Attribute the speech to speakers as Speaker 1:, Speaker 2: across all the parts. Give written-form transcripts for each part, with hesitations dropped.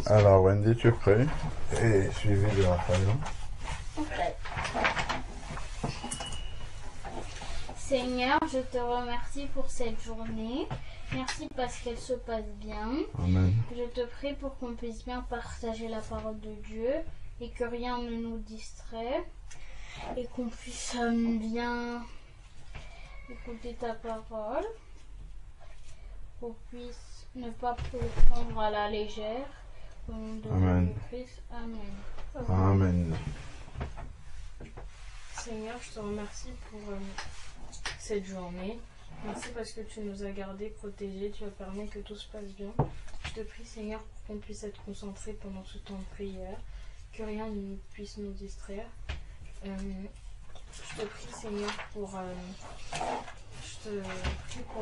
Speaker 1: Alors, Wendy, tu es prêt? Et suivi de Raphaël.
Speaker 2: Ok. Seigneur, je te remercie pour cette journée. Merci parce qu'elle se passe bien.
Speaker 1: Amen.
Speaker 2: Je te prie pour qu'on puisse bien partager la parole de Dieu et que rien ne nous distrait et qu'on puisse bien écouter ta parole, qu'on puisse ne pas le prendre à la légère. Au nom de
Speaker 1: Amen.
Speaker 2: Jésus-Christ. Amen.
Speaker 1: Amen.
Speaker 3: Seigneur, je te remercie pour cette journée. Merci parce que tu nous as gardés, protégés, tu as permis que tout se passe bien. Je te prie, Seigneur, pour qu'on puisse être concentrés pendant ce temps de prière, que rien ne puisse nous distraire. Je te prie, Seigneur, pour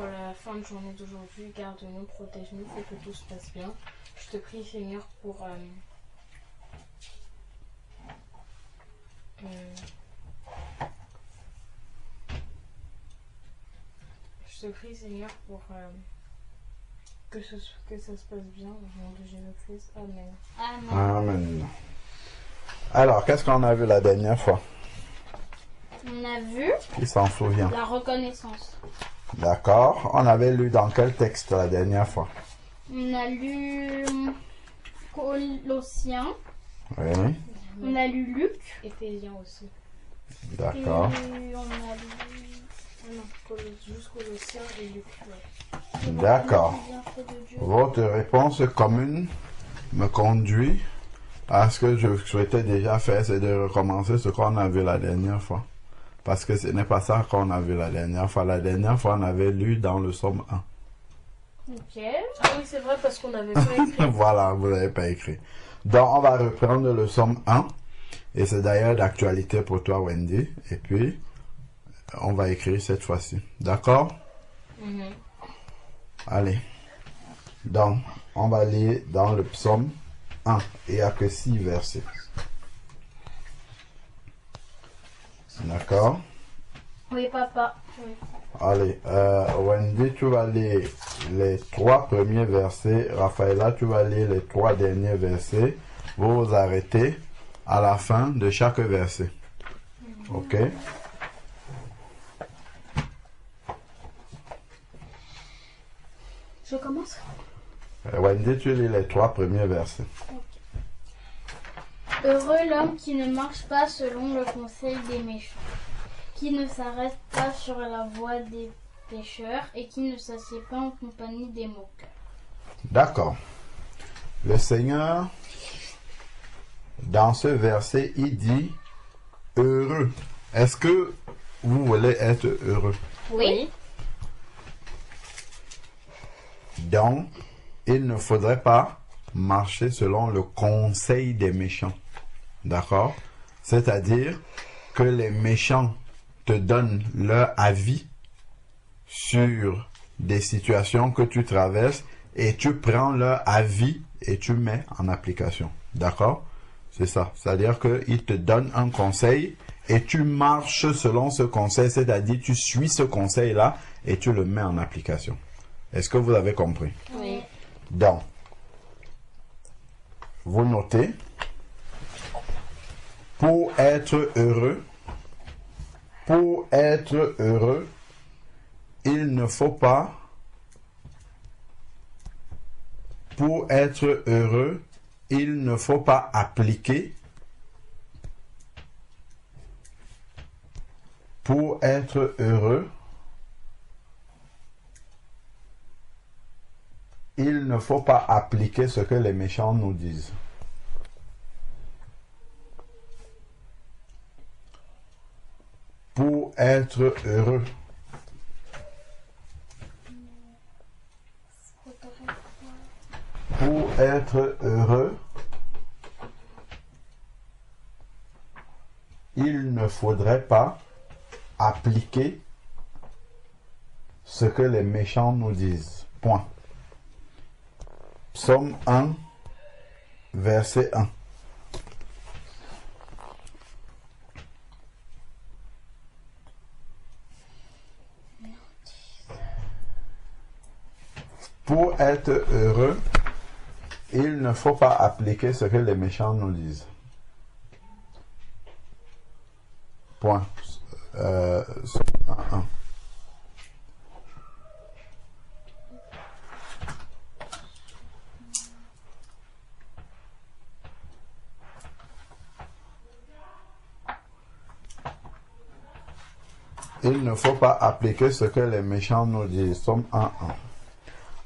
Speaker 3: la fin de journée d'aujourd'hui. Garde-nous, protège-nous, fais que tout se passe bien. Je te prie, Seigneur, pour je te prie, Seigneur, pour que ça se passe bien au nom de Jésus-Christ. Amen.
Speaker 2: Amen.
Speaker 1: Amen. Alors, qu'est-ce qu'on a vu la dernière fois?
Speaker 2: On a vu
Speaker 1: Qui s'en souvient?
Speaker 2: la reconnaissance.
Speaker 1: D'accord. On avait lu dans quel texte la dernière fois?
Speaker 2: On a lu Colossiens.
Speaker 1: Oui.
Speaker 2: On a lu Luc.
Speaker 3: Éphésiens aussi.
Speaker 1: D'accord.
Speaker 2: Et on a lu...
Speaker 3: Ah non, juste Colossiens et Luc. Ouais.
Speaker 1: D'accord.
Speaker 2: Les bienfaits de Dieu.
Speaker 1: Votre réponse commune me conduit à ce que je souhaitais déjà faire, c'est de recommencer ce qu'on a vu la dernière fois. Parce que ce n'est pas ça qu'on a vu la dernière fois. La dernière fois, on avait lu dans le psaume 1.
Speaker 2: Ok.
Speaker 3: Ah oui, c'est vrai parce qu'on n'avait pas écrit.
Speaker 1: Voilà, vous n'avez pas écrit. Donc, on va reprendre le psaume 1. Et c'est d'ailleurs d'actualité pour toi, Wendy. Et puis, on va écrire cette fois-ci. D'accord? Allez. Donc, on va lire dans le psaume 1. Il n'y a que 6 versets. D'accord?
Speaker 2: Oui, papa.
Speaker 3: Oui.
Speaker 1: Allez, Wendy, tu vas lire les 3 premiers versets. Raphaëla, tu vas lire les 3 derniers versets. Vous vous arrêtez à la fin de chaque verset. Ok?
Speaker 2: Je commence.
Speaker 1: Wendy, tu lis les 3 premiers versets.
Speaker 2: Heureux l'homme qui ne marche pas selon le conseil des méchants, qui ne s'arrête pas sur la voie des pécheurs et qui ne s'assied pas en compagnie des moqueurs.
Speaker 1: D'accord. Le Seigneur, dans ce verset, il dit heureux. Est-ce que vous voulez être heureux?
Speaker 2: Oui.
Speaker 1: Donc, il ne faudrait pas marcher selon le conseil des méchants. D'accord? C'est-à-dire que les méchants te donnent leur avis sur des situations que tu traverses et tu prends leur avis et tu mets en application. D'accord? C'est ça. C'est-à-dire qu'ils te donnent un conseil et tu marches selon ce conseil, c'est-à-dire tu suis ce conseil-là et tu le mets en application. Est-ce que vous avez compris?
Speaker 2: Oui.
Speaker 1: Donc, vous notez, pour être heureux, il ne faut pas, pour être heureux, il ne faut pas appliquer, pour être heureux, il ne faut pas appliquer ce que les méchants nous disent. Pour être heureux, pour être heureux, il ne faudrait pas appliquer ce que les méchants nous disent. Point. Psaume 1, verset 1. Pour être heureux, Il ne faut pas appliquer ce que les méchants nous disent. Point. 1. Il ne faut pas appliquer ce que les méchants nous disent. Somme 1.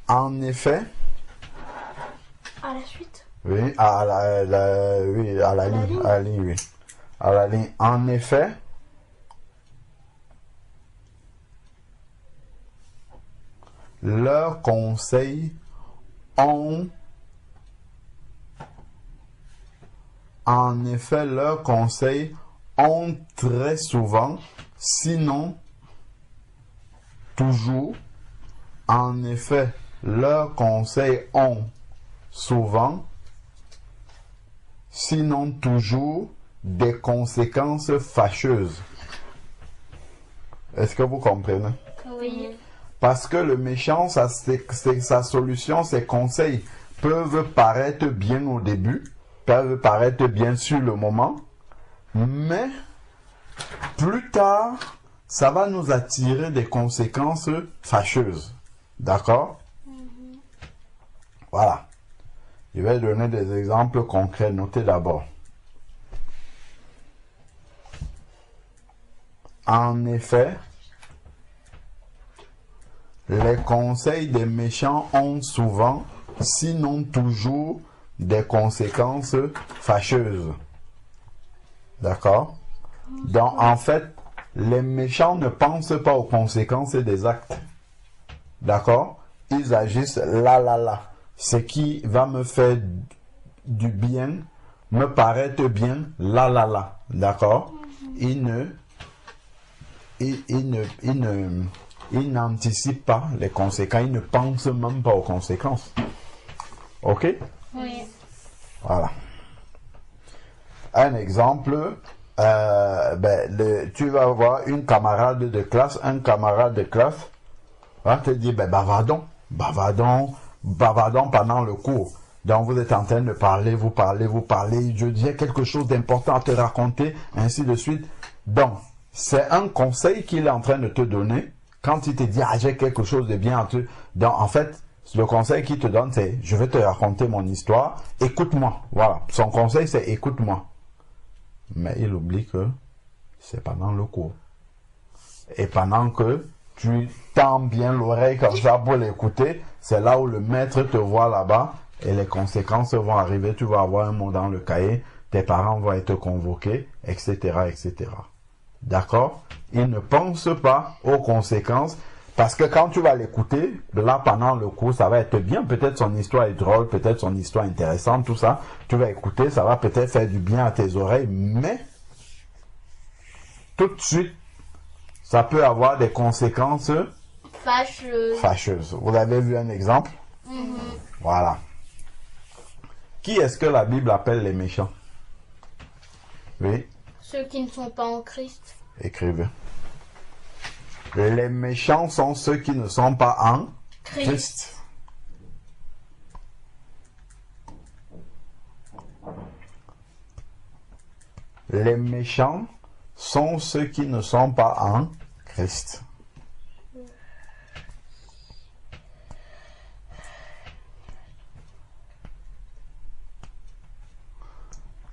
Speaker 1: En effet,
Speaker 2: À la suite.
Speaker 1: oui, à la ligne, oui. À la ligne. En effet, leurs conseils ont très souvent, sinon toujours, en effet, leurs conseils ont souvent, sinon toujours, des conséquences fâcheuses. Est-ce que vous comprenez?
Speaker 2: Oui.
Speaker 1: Parce que le méchant, sa solution, ses conseils peuvent paraître bien au début, peuvent paraître bien sur le moment, mais plus tard, ça va nous attirer des conséquences fâcheuses. D'accord? Voilà. Je vais donner des exemples concrets. Notez d'abord. En effet, les conseils des méchants ont souvent, sinon toujours, des conséquences fâcheuses. D'accord? Donc, en fait, les méchants ne pensent pas aux conséquences des actes. D'accord? Ils agissent là. Ce qui va me faire du bien, me paraître bien, là. D'accord? Ils n'anticipent pas les conséquences. Ils ne pensent même pas aux conséquences. Ok?
Speaker 2: Oui.
Speaker 1: Voilà. Un exemple, tu vas avoir un camarade de classe va te dire, bavardons pendant le cours. Donc vous êtes en train de parler, vous parlez, je dis quelque chose d'important à te raconter, ainsi de suite. Donc, c'est un conseil qu'il est en train de te donner. Quand il te dit, j'ai quelque chose de bien à te... Donc, en fait, le conseil qu'il te donne, c'est, je vais te raconter mon histoire, écoute-moi. Voilà. Son conseil, c'est écoute-moi. Mais il oublie que c'est pendant le cours. Et pendant que tu tends bien l'oreille comme ça pour l'écouter, c'est là où le maître te voit là-bas et les conséquences vont arriver. Tu vas avoir un mot dans le cahier, tes parents vont être convoqués, etc., etc. D'accord? Il ne pense pas aux conséquences parce que quand tu vas l'écouter, là pendant le cours, ça va être bien. Peut-être son histoire est drôle, peut-être son histoire intéressante, tout ça. Tu vas écouter, ça va peut-être faire du bien à tes oreilles, mais tout de suite, ça peut avoir des conséquences fâcheuses. Vous avez vu un exemple? Voilà. Qui est-ce que la Bible appelle les méchants? Oui.
Speaker 2: Ceux qui ne sont pas en Christ.
Speaker 1: Écrivez. Les méchants sont ceux qui ne sont pas en Christ. Les méchants sont ceux qui ne sont pas en Christ.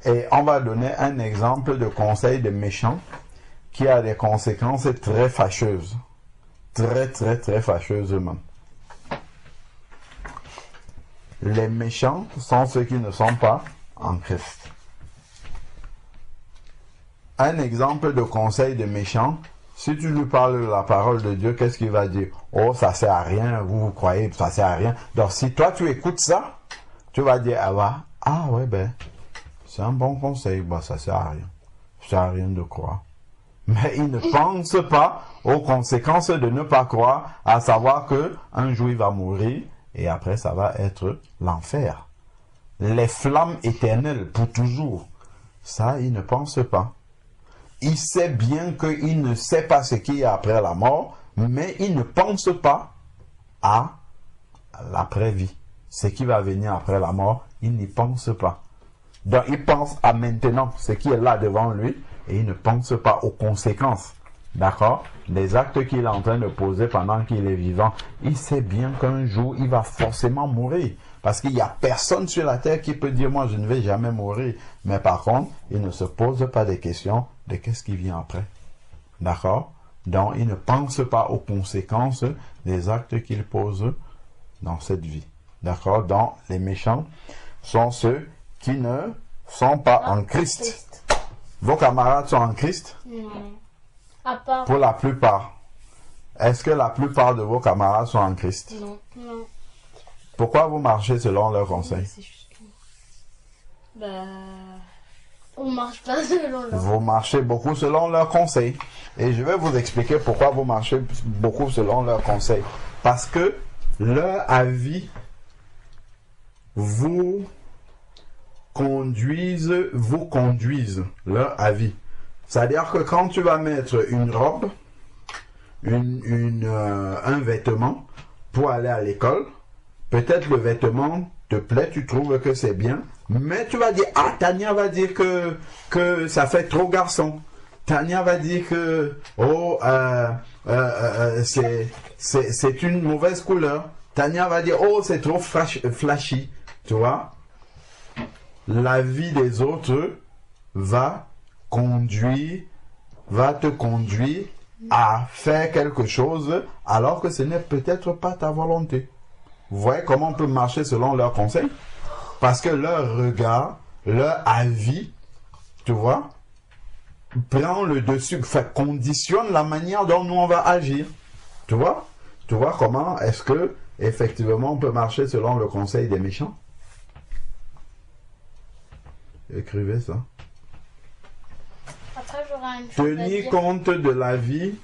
Speaker 1: Et on va donner un exemple de conseil de méchant qui a des conséquences très fâcheuses. Très fâcheuses même. Les méchants sont ceux qui ne sont pas en Christ. Un exemple de conseil de méchant, si tu lui parles de la parole de Dieu, qu'est-ce qu'il va dire? Oh, ça sert à rien, vous croyez, ça sert à rien. Donc si toi tu écoutes ça, tu vas dire, c'est un bon conseil, ça sert à rien. Ça sert à rien de croire. Mais il ne pense pas aux conséquences de ne pas croire, à savoir que un jour il va mourir et après ça va être l'enfer. Les flammes éternelles pour toujours. Ça, il ne pense pas. Il sait bien qu'il ne sait pas ce qu'il y a après la mort, mais il ne pense pas à l'après-vie. ce qui va venir après la mort, il n'y pense pas. Donc, il pense à maintenant, ce qui est là devant lui, et il ne pense pas aux conséquences. D'accord? Les actes qu'il est en train de poser pendant qu'il est vivant. Il sait bien qu'un jour, il va forcément mourir. Parce qu'il n'y a personne sur la terre qui peut dire, moi, je ne vais jamais mourir. Mais par contre, il ne se pose pas des questions de qu'est-ce qui vient après. D'accord? Donc, il ne pense pas aux conséquences des actes qu'il pose dans cette vie. D'accord? Donc, les méchants sont ceux qui ne sont pas en Christ. Vos camarades sont en Christ?
Speaker 2: Non. À part.
Speaker 1: Pour la plupart. Est-ce que la plupart de vos camarades sont en Christ?
Speaker 3: Non.
Speaker 2: Non.
Speaker 1: Pourquoi vous marchez selon leurs conseils?
Speaker 3: C'est juste que...
Speaker 2: On marche pas selon leur.
Speaker 1: Vous marchez beaucoup selon leurs conseils. Et je vais vous expliquer pourquoi vous marchez beaucoup selon leurs conseils. Parce que leur avis vous conduisent leur avis. C'est-à-dire que quand tu vas mettre une robe, un vêtement pour aller à l'école, peut-être le vêtement te plaît, tu trouves que c'est bien, mais tu vas dire, ah, Tania va dire que ça fait trop garçon. Tania va dire que, oh, c'est une mauvaise couleur. Tania va dire, oh, c'est trop flashy. Tu vois? La vie des autres va te conduire à faire quelque chose alors que ce n'est peut-être pas ta volonté. Vous voyez comment on peut marcher selon leurs conseils? Parce que leur regard, leur avis, tu vois, prend le dessus, conditionne la manière dont nous on va agir. Tu vois? Tu vois comment est-ce que effectivement on peut marcher selon le conseil des méchants? Écrivez ça.
Speaker 2: Après, j'aurai une chose à
Speaker 1: Tenir
Speaker 2: dire.
Speaker 1: compte de la vie,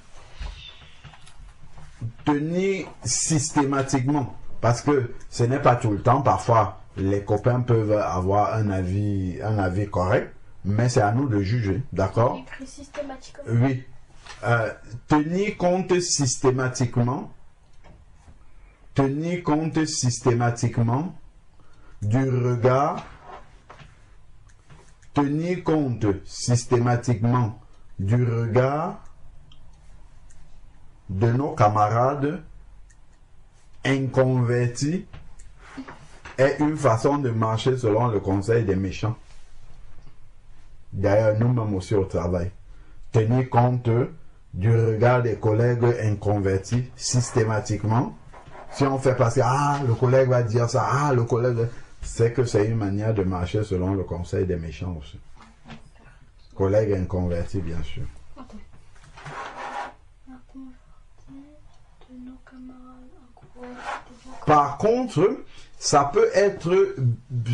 Speaker 1: tenir systématiquement, parce que ce n'est pas tout le temps, parfois les copains peuvent avoir un avis correct, mais c'est à nous de juger, d'accord?
Speaker 2: Écrit systématiquement.
Speaker 1: Oui. Tenir compte systématiquement du regard, tenir compte systématiquement du regard de nos camarades inconvertis est une façon de marcher selon le conseil des méchants. D'ailleurs, nous-mêmes aussi au travail. Tenir compte du regard des collègues inconvertis systématiquement. Si on fait passer, ah, le collègue va dire ça, ah, le collègue... C'est que c'est une manière de marcher selon le conseil des méchants aussi. Collègues inconvertis, bien sûr.
Speaker 2: Attends. De nos camarades.
Speaker 1: Par contre, ça peut être,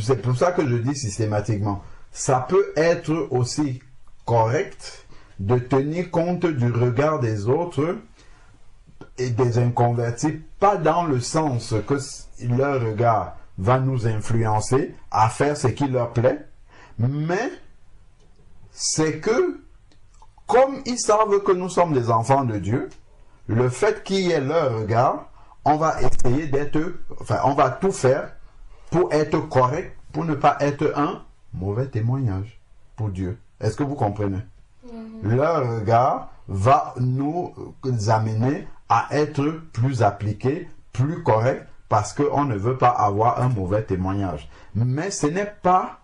Speaker 1: c'est pour ça que je dis systématiquement, ça peut être aussi correct de tenir compte du regard des autres et des inconvertis, pas dans le sens que leur regard va nous influencer à faire ce qui leur plaît, mais c'est que, comme ils savent que nous sommes des enfants de Dieu, le fait qu'il y ait leur regard, on va essayer on va tout faire pour être correct, pour ne pas être un mauvais témoignage pour Dieu. Est-ce que vous comprenez? Leur regard va nous amener à être plus appliqués, plus corrects, parce qu'on ne veut pas avoir un mauvais témoignage. Mais ce n'est pas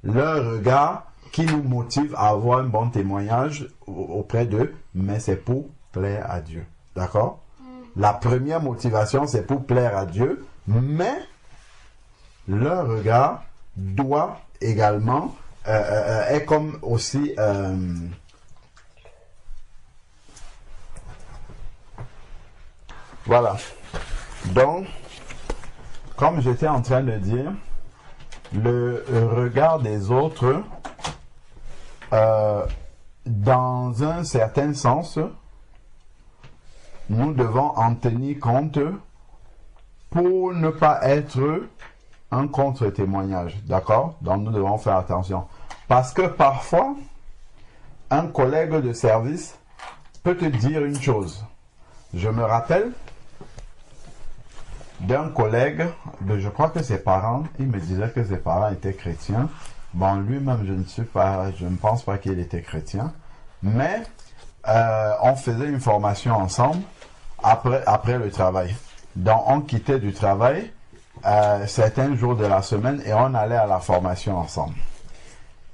Speaker 1: leur regard qui nous motive à avoir un bon témoignage auprès d'eux, mais c'est pour plaire à Dieu. D'accord? La première motivation, c'est pour plaire à Dieu, mais leur regard doit également, est comme aussi... voilà. Donc, comme j'étais en train de dire, le regard des autres, dans un certain sens, nous devons en tenir compte pour ne pas être un contre-témoignage. D'accord? Donc, nous devons faire attention. Parce que parfois, un collègue de service peut te dire une chose. Je me rappelle, d'un collègue, je crois que ses parents, il me disait que ses parents étaient chrétiens. Bon, lui-même, je ne pense pas qu'il était chrétien, mais on faisait une formation ensemble après le travail. Donc, on quittait du travail certains jours de la semaine et on allait à la formation ensemble.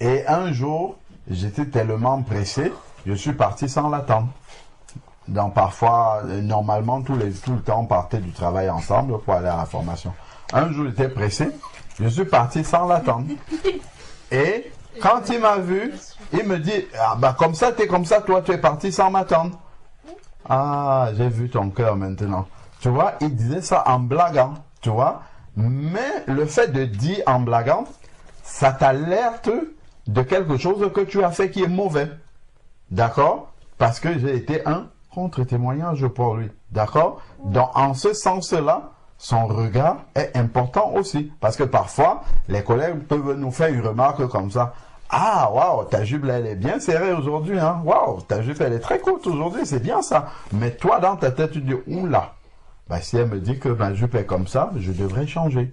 Speaker 1: Et un jour, j'étais tellement pressé, je suis parti sans l'attendre. Donc parfois, normalement, tout le temps, on partait du travail ensemble pour aller à la formation. Un jour, j'étais pressé, je suis parti sans l'attendre. Et quand il m'a vu, il me dit, ah, bah, comme ça, t'es comme ça, toi, tu es parti sans m'attendre. Ah, j'ai vu ton cœur maintenant. Tu vois, il disait ça en blaguant, tu vois. Mais le fait de dire en blaguant, ça t'alerte de quelque chose que tu as fait qui est mauvais. D'accord? Parce que j'ai été un contre-témoignage pour lui. D'accord? Donc, en ce sens-là, son regard est important aussi. Parce que parfois, les collègues peuvent nous faire une remarque comme ça. Ah, waouh, ta jupe, elle est bien serrée aujourd'hui, hein? Waouh, ta jupe, elle est très courte aujourd'hui, c'est bien ça. Mais toi, dans ta tête, tu dis, oula, bah, si elle me dit que ma jupe est comme ça, je devrais changer.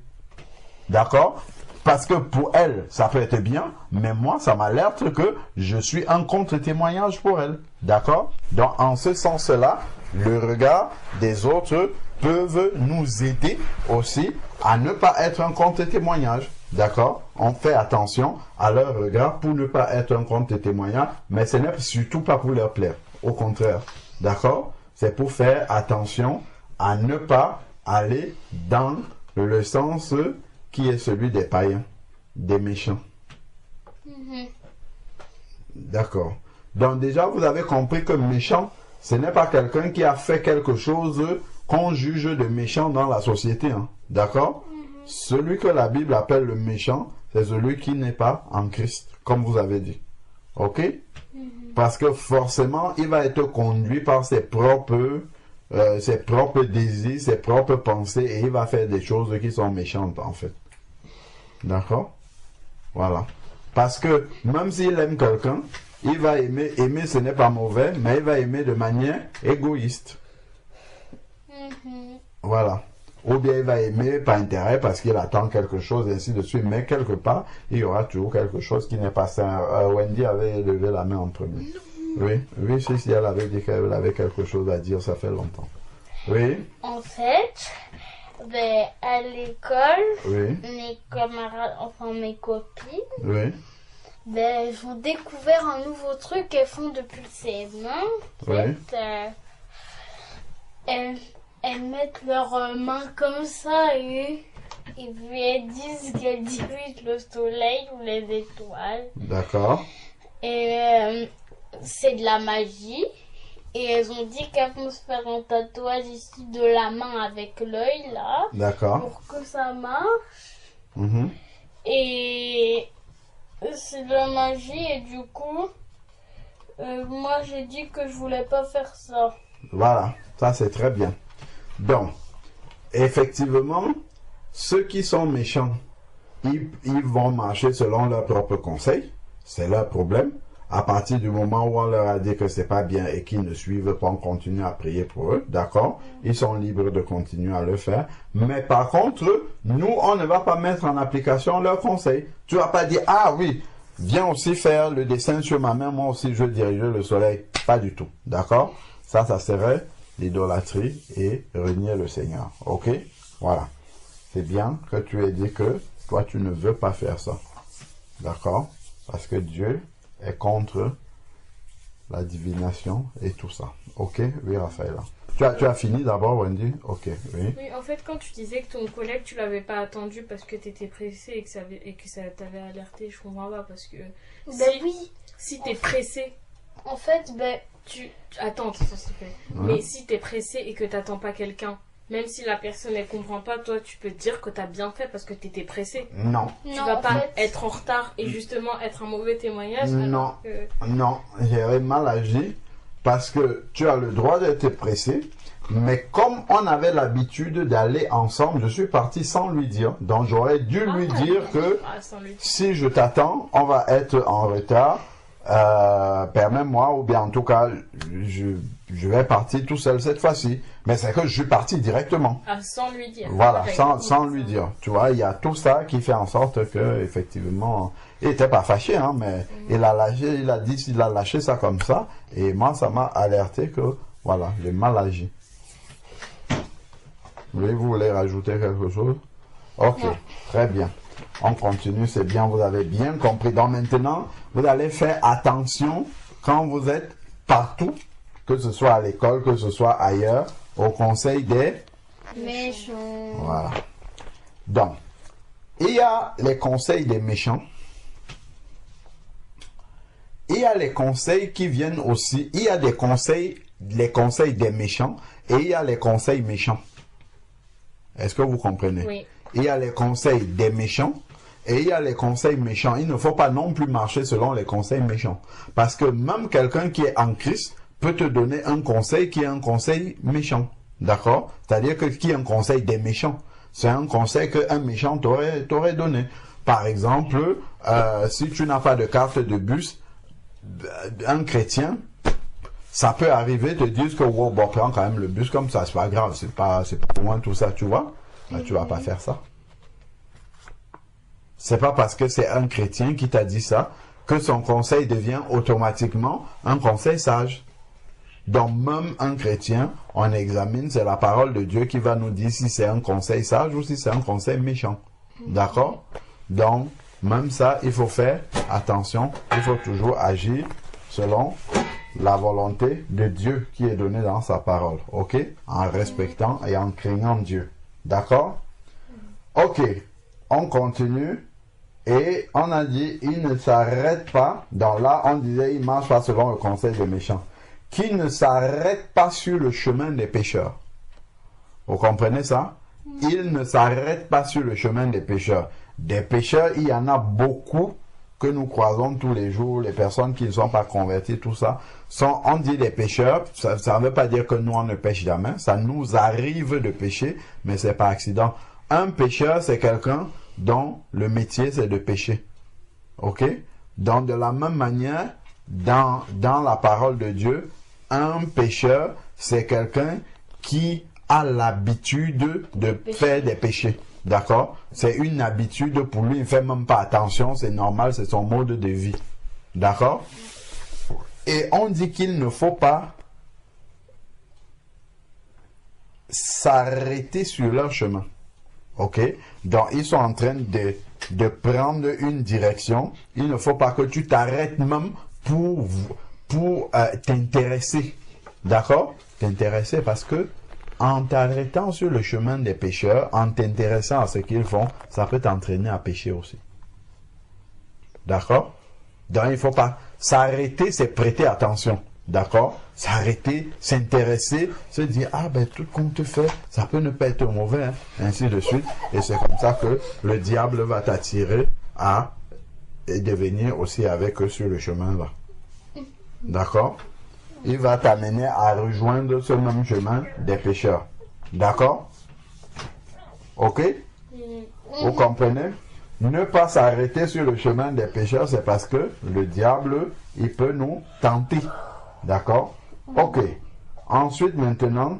Speaker 1: D'accord? Parce que pour elle, ça peut être bien, mais moi, ça m'alerte que je suis un contre-témoignage pour elle. D'accord? Donc, en ce sens-là, le regard des autres peuvent nous aider aussi à ne pas être un contre-témoignage. D'accord? On fait attention à leur regard pour ne pas être un contre-témoignage, mais ce n'est surtout pas pour leur plaire. Au contraire. D'accord? C'est pour faire attention à ne pas aller dans le sens qui est celui des païens, des méchants. D'accord. Donc déjà, vous avez compris que méchant, ce n'est pas quelqu'un qui a fait quelque chose qu'on juge de méchant dans la société. Hein. D'accord? Celui que la Bible appelle le méchant, c'est celui qui n'est pas en Christ, comme vous avez dit. Ok? Parce que forcément, il va être conduit par ses propres désirs, ses propres pensées, et il va faire des choses qui sont méchantes, en fait. D'accord? Voilà. Parce que même s'il aime quelqu'un, il va aimer, ce n'est pas mauvais, mais il va aimer de manière égoïste. Voilà. Ou bien il va aimer par intérêt parce qu'il attend quelque chose, et ainsi de suite. Mais quelque part, il y aura toujours quelque chose qui n'est pas sain. Wendy avait levé la main en premier. Oui, si elle avait dit qu'elle avait quelque chose à dire, ça fait longtemps. Oui.
Speaker 2: En fait, ben, à l'école,
Speaker 1: Oui.
Speaker 2: mes camarades, enfin mes copines,
Speaker 1: Oui.
Speaker 2: ben, elles ont découvert un nouveau truc qu'elles font depuis le CM1. En
Speaker 1: Oui.
Speaker 2: fait, elles mettent leurs mains comme ça et puis elles disent qu'elles dirigent le soleil ou les étoiles.
Speaker 1: D'accord.
Speaker 2: Et c'est de la magie. Et elles ont dit qu'elles vont se faire un tatouage ici de la main avec l'œil là.
Speaker 1: D'accord.
Speaker 2: Pour que ça marche. Et c'est de la magie et du coup, moi j'ai dit que je voulais pas faire ça.
Speaker 1: Voilà, ça c'est très bien. Donc, effectivement, ceux qui sont méchants, ils vont marcher selon leurs propres conseils. C'est leur problème. À partir du moment où on leur a dit que c'est pas bien et qu'ils ne suivent pas, on continue à prier pour eux, d'accord? Ils sont libres de continuer à le faire. Mais par contre, nous, on ne va pas mettre en application leurs conseils. Tu vas pas dire, ah oui, viens aussi faire le dessin sur ma main, moi aussi je dirige le soleil. Pas du tout, d'accord? Ça serait l'idolâtrie et renier le Seigneur. Ok? Voilà. C'est bien que tu aies dit que toi, tu ne veux pas faire ça. D'accord? Parce que Dieu est contre la divination et tout ça. Ok? Oui, Raphaël. Tu as fini d'abord, Wendy? Ok, oui.
Speaker 3: Oui, en fait, quand tu disais que ton collègue, tu l'avais pas attendu parce que tu étais pressé et que ça t'avait alerté, je comprends pas parce que... Si t'es pressé...
Speaker 2: En fait, ben...
Speaker 3: Attends, s'il te plaît. Mais si t'es pressé et que t'attends pas quelqu'un, même si la personne ne comprend pas, toi tu peux te dire que t'as bien fait parce que t'étais pressé.
Speaker 1: Non.
Speaker 3: Tu vas pas être en retard et justement être un mauvais témoignage.
Speaker 1: Non, non, j'aurais mal agi parce que tu as le droit d'être pressé, mais comme on avait l'habitude d'aller ensemble, je suis parti sans lui dire. Donc j'aurais dû lui dire que si je t'attends, on va être en retard. Permets-moi, ou bien en tout cas, je vais partir tout seul cette fois-ci. Mais c'est que je suis parti directement.
Speaker 3: Ah, sans lui dire.
Speaker 1: Voilà,
Speaker 3: Ouais,
Speaker 1: sans lui dire. Tu vois, il y a tout ça qui fait en sorte que, effectivement, il était pas fâché, hein, mais il a lâché, il a dit, il a lâché ça comme ça. Et moi, ça m'a alerté que, voilà, j'ai mal agi. Oui, vous voulez rajouter quelque chose? Ok, très bien. On continue, c'est bien, vous avez bien compris. Donc maintenant, vous allez faire attention quand vous êtes partout, que ce soit à l'école, que ce soit ailleurs, au conseil des
Speaker 2: Méchants.
Speaker 1: Voilà. Donc, il y a les conseils des méchants. Il y a les conseils qui viennent aussi. Il y a des conseils, les conseils des méchants et il y a les conseils méchants. Est-ce que vous comprenez?
Speaker 3: Oui.
Speaker 1: Il y a les conseils des méchants et il y a les conseils méchants. Il ne faut pas non plus marcher selon les conseils méchants. Parce que même quelqu'un qui est en Christ peut te donner un conseil qui est un conseil méchant. D'accord? C'est-à-dire que qui est un conseil des méchants? C'est un conseil qu'un méchant t'aurait donné. Par exemple, si tu n'as pas de carte de bus, un chrétien, ça peut arriver te dire que wow, bon, prends quand même le bus comme ça, c'est pas grave, c'est pas loin tout ça, tu vois. Ben, tu vas pas faire ça. C'est pas parce que c'est un chrétien qui t'a dit ça que son conseil devient automatiquement un conseil sage. Donc même un chrétien, on examine, c'est la parole de Dieu qui va nous dire si c'est un conseil sage ou si c'est un conseil méchant. D'accord? Donc, même ça, il faut faire attention, il faut toujours agir selon la volonté de Dieu qui est donnée dans sa parole. Ok? En respectant et en craignant Dieu. D'accord? Ok, on continue. Et on a dit, il ne s'arrête pas. Donc là, on disait, il ne marche pas selon le conseil des méchants. Qui ne s'arrête pas sur le chemin des pécheurs. Vous comprenez ça? Il ne s'arrête pas sur le chemin des pécheurs. Des pécheurs, il y en a beaucoup que nous croisons tous les jours. Les personnes qui ne sont pas converties, tout ça. On dit des pécheurs, ça ne veut pas dire que nous, on ne pêche jamais. Ça nous arrive de pécher, mais c'est par accident. Un pécheur, c'est quelqu'un dont le métier, c'est de pécher. Ok? Donc, de la même manière, dans la parole de Dieu, un pécheur, c'est quelqu'un qui a l'habitude de faire des péchés. D'accord? C'est une habitude pour lui, il ne fait même pas attention, c'est normal, c'est son mode de vie. D'accord? Et on dit qu'il ne faut pas s'arrêter sur leur chemin. Ok? Donc, ils sont en train de prendre une direction. Il ne faut pas que tu t'arrêtes même pour t'intéresser. D'accord? T'intéresser parce que en t'arrêtant sur le chemin des pécheurs, en t'intéressant à ce qu'ils font, ça peut t'entraîner à pécher aussi. D'accord? Donc, il ne faut pas s'arrêter, c'est prêter attention. D'accord? S'arrêter, s'intéresser, se dire, ah ben tout compte fait, ça peut ne pas être mauvais, hein, ainsi de suite. Et c'est comme ça que le diable va t'attirer à devenir aussi avec eux sur le chemin là. D'accord? Il va t'amener à rejoindre ce même chemin des pécheurs. D'accord? Ok? Vous comprenez? Ne pas s'arrêter sur le chemin des pécheurs, c'est parce que le diable, il peut nous tenter. D'accord? Ok. Ensuite, maintenant,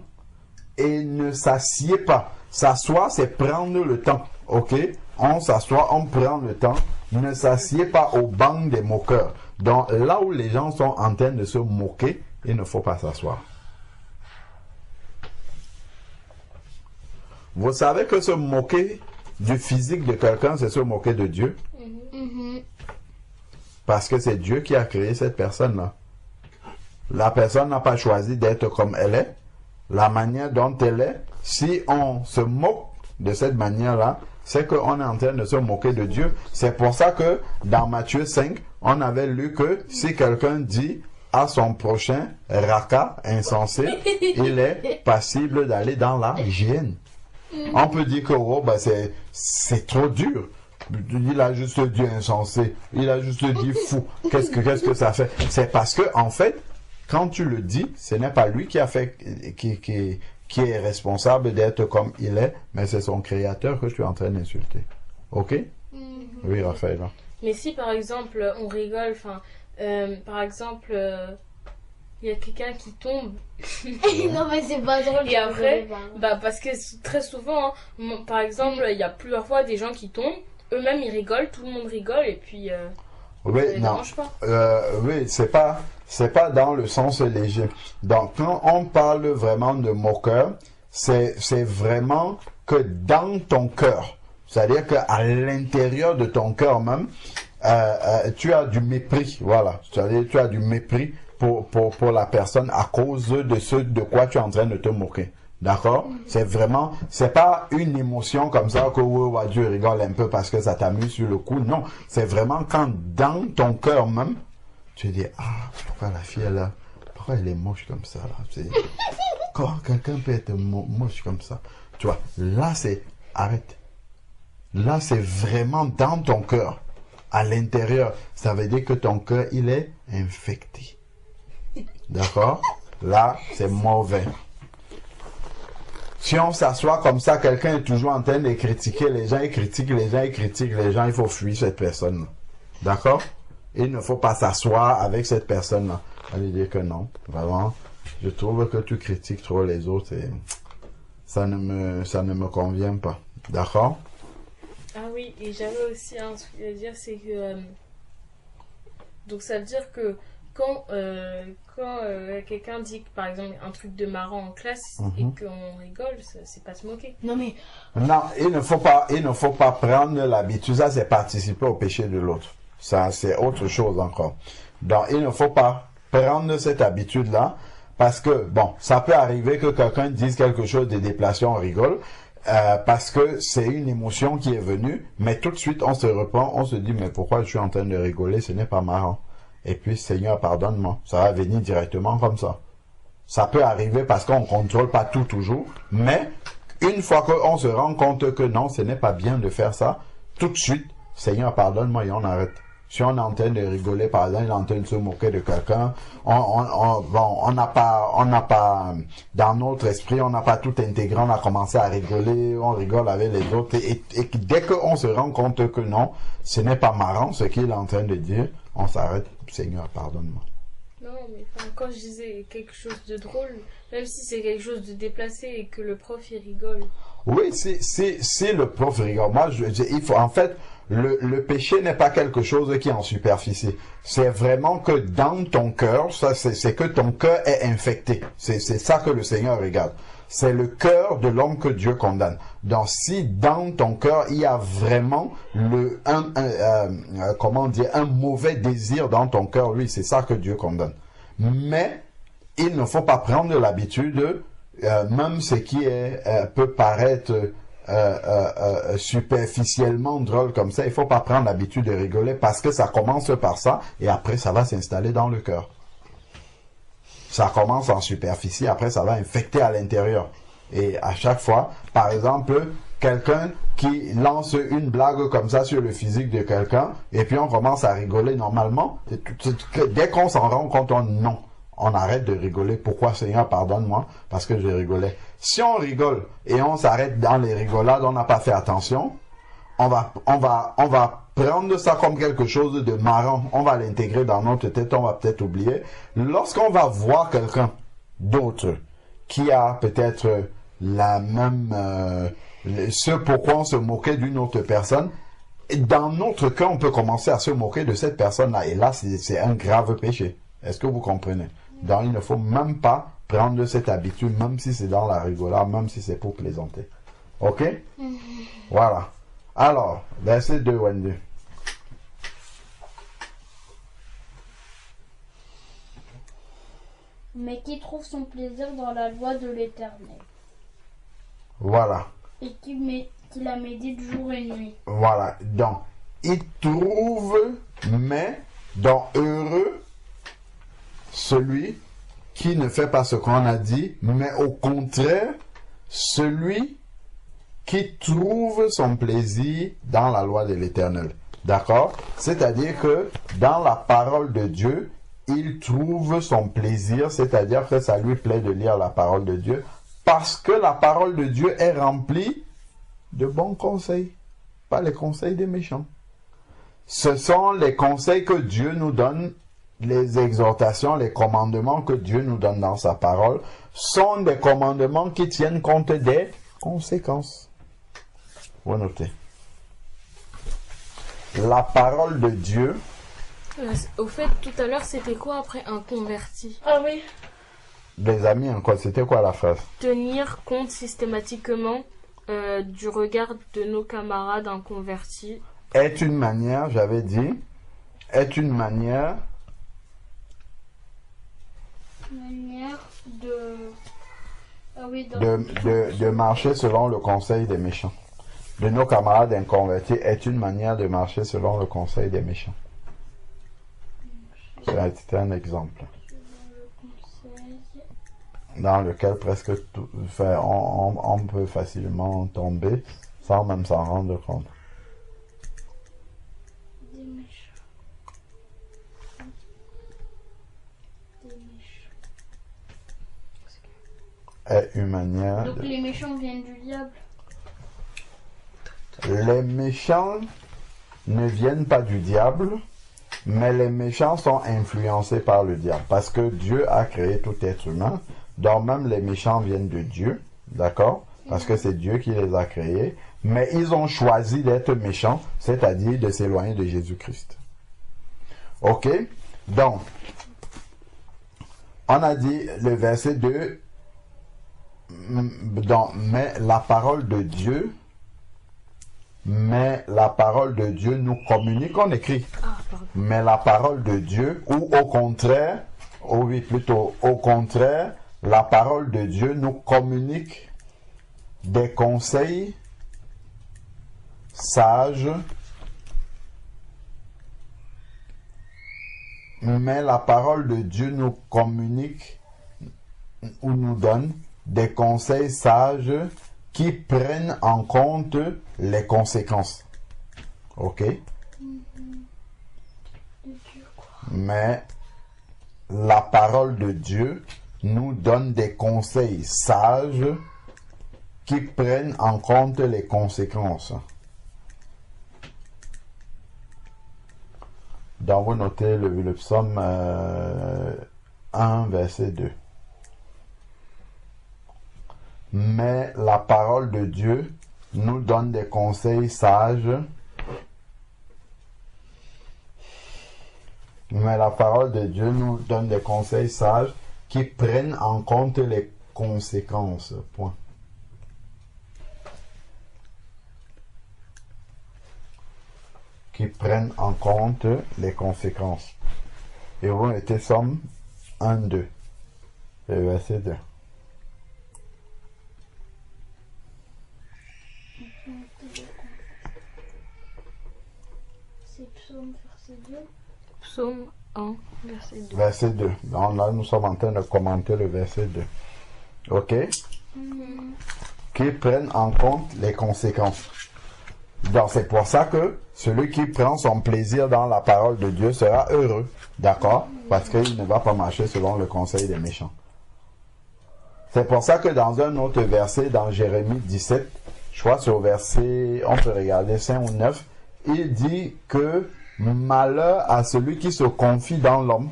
Speaker 1: et ne s'assied pas. S'asseoir, c'est prendre le temps. Ok? On s'assoit, on prend le temps. Ne s'assied pas au banc des moqueurs. Donc, là où les gens sont en train de se moquer, il ne faut pas s'asseoir. Vous savez que se moquer du physique de quelqu'un, c'est se moquer de Dieu. Parce que c'est Dieu qui a créé cette personne-là. La personne n'a pas choisi d'être comme elle est. La manière dont elle est, si on se moque de cette manière-là, c'est qu'on est en train de se moquer de Dieu. C'est pour ça que dans Matthieu 5, on avait lu que si quelqu'un dit à son prochain raca, insensé, il est passible d'aller dans la géhenne. On peut dire que oh, bah c'est trop dur. Il a juste dit insensé. Il a juste dit fou. Qu'est-ce que ça fait? C'est parce que, en fait, quand tu le dis, ce n'est pas lui qui a fait, qui est responsable d'être comme il est, mais c'est son créateur que tu es en train d'insulter. Ok? Oui, Raphaël.
Speaker 3: Mais si, par exemple, on rigole, enfin, par exemple, il y a quelqu'un qui tombe.
Speaker 2: Non, mais c'est pas drôle.
Speaker 3: Et après,
Speaker 2: bah,
Speaker 3: parce que très souvent, hein, par exemple, il y a plusieurs fois des gens qui tombent, eux-mêmes ils rigolent, tout le monde rigole, et puis ça
Speaker 1: Oui,
Speaker 3: les
Speaker 1: non.
Speaker 3: dérange pas.
Speaker 1: Oui, c'est pas dans le sens léger. Donc, quand on parle vraiment de moqueur, c'est vraiment que dans ton cœur, c'est-à-dire qu'à l'intérieur de ton cœur même, tu as du mépris, voilà. C'est-à-dire tu as du mépris pour la personne à cause de ce de quoi tu es en train de te moquer. D'accord? C'est vraiment, c'est pas une émotion comme ça que ouais, Dieu rigole un peu parce que ça t'amuse sur le coup. Non, c'est vraiment quand dans ton cœur même, tu te dis, ah, pourquoi la fille là, pourquoi elle est moche comme ça là? Comment quelqu'un peut être moche comme ça? Tu vois, là c'est, arrête. Là c'est vraiment dans ton cœur. À l'intérieur, ça veut dire que ton cœur, il est infecté. D'accord? Là, c'est mauvais. Si on s'assoit comme ça, quelqu'un est toujours en train de critiquer les gens, il critique les gens, il critique les gens, il faut fuir cette personne. D'accord? Il ne faut pas s'asseoir avec cette personne-là. Allez dire que non, vraiment, je trouve que tu critiques trop les autres et ça ne me convient pas. D'accord?
Speaker 3: Ah oui, et j'avais aussi un truc à dire, c'est que donc ça veut dire que quand quelqu'un dit par exemple un truc de marrant en classe et qu'on rigole, c'est pas se moquer.
Speaker 2: Non, mais
Speaker 1: Non, il ne faut pas prendre l'habitude. Ça, c'est participer au péché de l'autre. Ça, c'est autre chose encore. Donc, il ne faut pas prendre cette habitude-là parce que, bon, ça peut arriver que quelqu'un dise quelque chose de déplacé, on rigole, parce que c'est une émotion qui est venue, mais tout de suite, on se reprend, on se dit, mais pourquoi je suis en train de rigoler? Ce n'est pas marrant. Et puis, Seigneur, pardonne-moi. Ça va venir directement comme ça. Ça peut arriver parce qu'on ne contrôle pas tout toujours, mais une fois qu'on se rend compte que non, ce n'est pas bien de faire ça, tout de suite, Seigneur, pardonne-moi et on arrête. Si on est en train de rigoler, par exemple, on est en train de se moquer de quelqu'un, on n'a pas, dans notre esprit, on n'a pas tout intégré, on a commencé à rigoler, on rigole avec les autres, et dès qu'on se rend compte que non, ce n'est pas marrant ce qu'il est en train de dire, on s'arrête. Seigneur, pardonne-moi.
Speaker 3: Non, mais quand je disais quelque chose de drôle, même si c'est quelque chose de déplacé et que le prof il rigole.
Speaker 1: Oui, si le prof rigole. Moi, il faut, en fait, le péché n'est pas quelque chose qui est en superficie. C'est vraiment que dans ton cœur, ça, c'est que ton cœur est infecté. C'est ça que le Seigneur regarde. C'est le cœur de l'homme que Dieu condamne. Donc, si dans ton cœur, il y a vraiment un mauvais désir dans ton cœur, oui, c'est ça que Dieu condamne. Mais, il ne faut pas prendre l'habitude, même ce qui peut paraître superficiellement drôle comme ça, il faut pas prendre l'habitude de rigoler parce que ça commence par ça et après ça va s'installer dans le cœur. Ça commence en superficie, après ça va infecter à l'intérieur. Et à chaque fois, par exemple, quelqu'un qui lance une blague comme ça sur le physique de quelqu'un et puis on commence à rigoler normalement, dès qu'on s'en rend compte, on arrête de rigoler. Pourquoi, Seigneur, pardonne-moi? Parce que je rigolais. Si on rigole et on s'arrête dans les rigolades, on n'a pas fait attention, on va prendre ça comme quelque chose de marrant. On va l'intégrer dans notre tête, on va peut-être oublier. Lorsqu'on va voir quelqu'un d'autre qui a peut-être la même, ce pourquoi on se moquait d'une autre personne, dans notre cas, on peut commencer à se moquer de cette personne-là. Et là, c'est un grave péché. Est-ce que vous comprenez? Donc, il ne faut même pas prendre cette habitude, même si c'est dans la rigolade, même si c'est pour plaisanter. Ok? Voilà. Alors, verset 2, Wendy.
Speaker 2: mais qui trouve son plaisir dans la loi de l'Éternel,
Speaker 1: Voilà.
Speaker 2: et qui la médite jour et nuit.
Speaker 1: Voilà. Donc, il trouve, mais, dans heureux, celui qui ne fait pas ce qu'on a dit, mais au contraire, celui qui trouve son plaisir dans la loi de l'Éternel. D'accord? C'est-à-dire que dans la parole de Dieu, il trouve son plaisir, c'est-à-dire que ça lui plaît de lire la parole de Dieu, parce que la parole de Dieu est remplie de bons conseils, pas les conseils des méchants. Ce sont les conseils que Dieu nous donne les exhortations, les commandements que Dieu nous donne dans sa parole sont des commandements qui tiennent compte des conséquences. Vous notez. La parole de Dieu.
Speaker 3: Au fait, tout à l'heure, c'était quoi après un converti?
Speaker 2: Ah oui.
Speaker 1: Les amis, encore, c'était quoi la phrase?
Speaker 3: Tenir compte systématiquement du regard de nos camarades inconvertis.
Speaker 1: Est une manière, j'avais dit, est une manière
Speaker 2: de... Ah oui,
Speaker 1: de marcher selon le conseil des méchants. De nos camarades inconvertis est une manière de marcher selon le conseil des méchants. C'était un exemple dans lequel presque tout, enfin, on peut facilement tomber sans même s'en rendre compte.
Speaker 2: Des méchants.
Speaker 1: Est une manière.
Speaker 2: Donc les méchants viennent du diable.
Speaker 1: Les méchants ne viennent pas du diable, mais les méchants sont influencés par le diable. Parce que Dieu a créé tout être humain, donc même les méchants viennent de Dieu, d'accord? Parce que c'est Dieu qui les a créés, mais ils ont choisi d'être méchants, c'est-à-dire de s'éloigner de Jésus-Christ. Ok? Donc, on a dit le verset 2, donc, mais la parole de Dieu nous communique, on écrit. Mais la parole de Dieu, ou au contraire, ou oui, plutôt au contraire, la parole de Dieu nous communique des conseils sages, mais la parole de Dieu nous communique ou nous donne des conseils sages qui prennent en compte les conséquences. Ok? Mais la parole de Dieu nous donne des conseils sages qui prennent en compte les conséquences. Donc vous notez le psaume 1, verset 2. Mais la parole de Dieu nous donne des conseils sages. Mais la parole de Dieu nous donne des conseils sages qui prennent en compte les conséquences. Point. Qui prennent en compte les conséquences. Et vous mettez Somme 1, 2. Le verset 2.
Speaker 2: C'est psaume verset 2.
Speaker 3: Psaume 1, verset 2.
Speaker 1: Verset 2. Donc là, nous sommes en train de commenter le verset 2. Ok? Qui prennent en compte les conséquences. Donc c'est pour ça que celui qui prend son plaisir dans la parole de Dieu sera heureux. D'accord? Parce qu'il ne va pas marcher selon le conseil des méchants. C'est pour ça que dans un autre verset, dans Jérémie 17, je crois sur verset, on peut regarder 5 ou 9, il dit que malheur à celui qui se confie dans l'homme.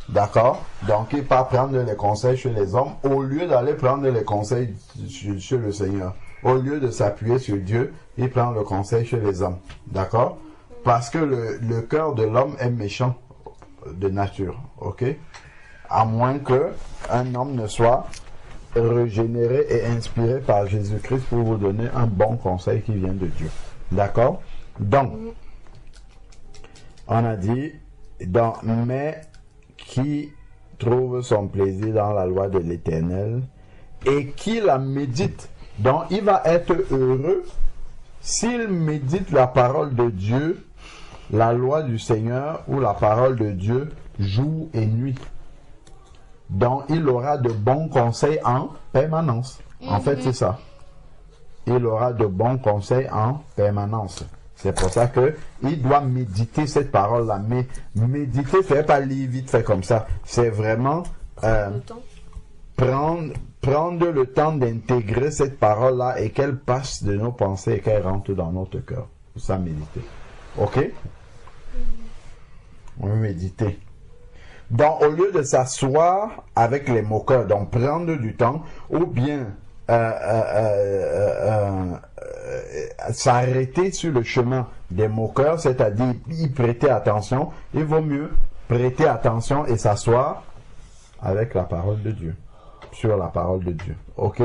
Speaker 1: D'accord? Donc il part prendre les conseils chez les hommes au lieu d'aller prendre les conseils chez le Seigneur. Au lieu de s'appuyer sur Dieu, il prend le conseil chez les hommes. D'accord? Parce que le cœur de l'homme est méchant de nature. Ok? À moins que un homme ne soit régénéré et inspiré par Jésus-Christ pour vous donner un bon conseil qui vient de Dieu. D'accord? Donc, on a dit, mais qui trouve son plaisir dans la loi de l'Éternel et qui la médite. Donc, il va être heureux s'il médite la parole de Dieu, la loi du Seigneur ou la parole de Dieu jour et nuit. Donc, il aura de bons conseils en permanence. En fait, c'est ça. Il aura de bons conseils en permanence. C'est pour ça que il doit méditer cette parole-là. Mais méditer, c'est pas lire vite fait comme ça. C'est vraiment prendre le temps d'intégrer cette parole-là et qu'elle passe de nos pensées et qu'elle rentre dans notre cœur. C'est ça, méditer. Ok? On va méditer. Donc, au lieu de s'asseoir avec les moqueurs, donc prendre du temps, ou bien s'arrêter sur le chemin des moqueurs, c'est-à-dire y prêter attention, il vaut mieux prêter attention et s'asseoir avec la parole de Dieu, sur la parole de Dieu. Ok?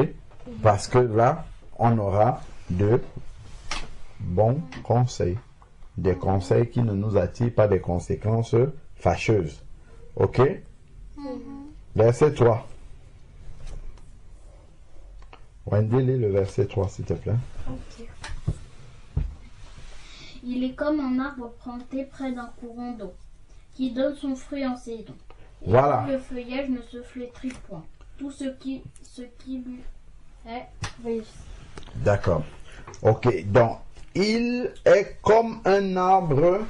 Speaker 1: Parce que là, on aura de bons conseils. Des conseils qui ne nous attirent pas des conséquences fâcheuses. Ok? Verset 3. Wendy, lis le verset 3, s'il te plaît.
Speaker 2: Ok. Il est comme un arbre planté près d'un courant d'eau, qui donne son fruit en saison. Et
Speaker 1: Voilà.
Speaker 2: le feuillage ne se flétrit point. Tout ce qui lui est réussi.
Speaker 1: D'accord. Ok, donc, il est comme un arbre.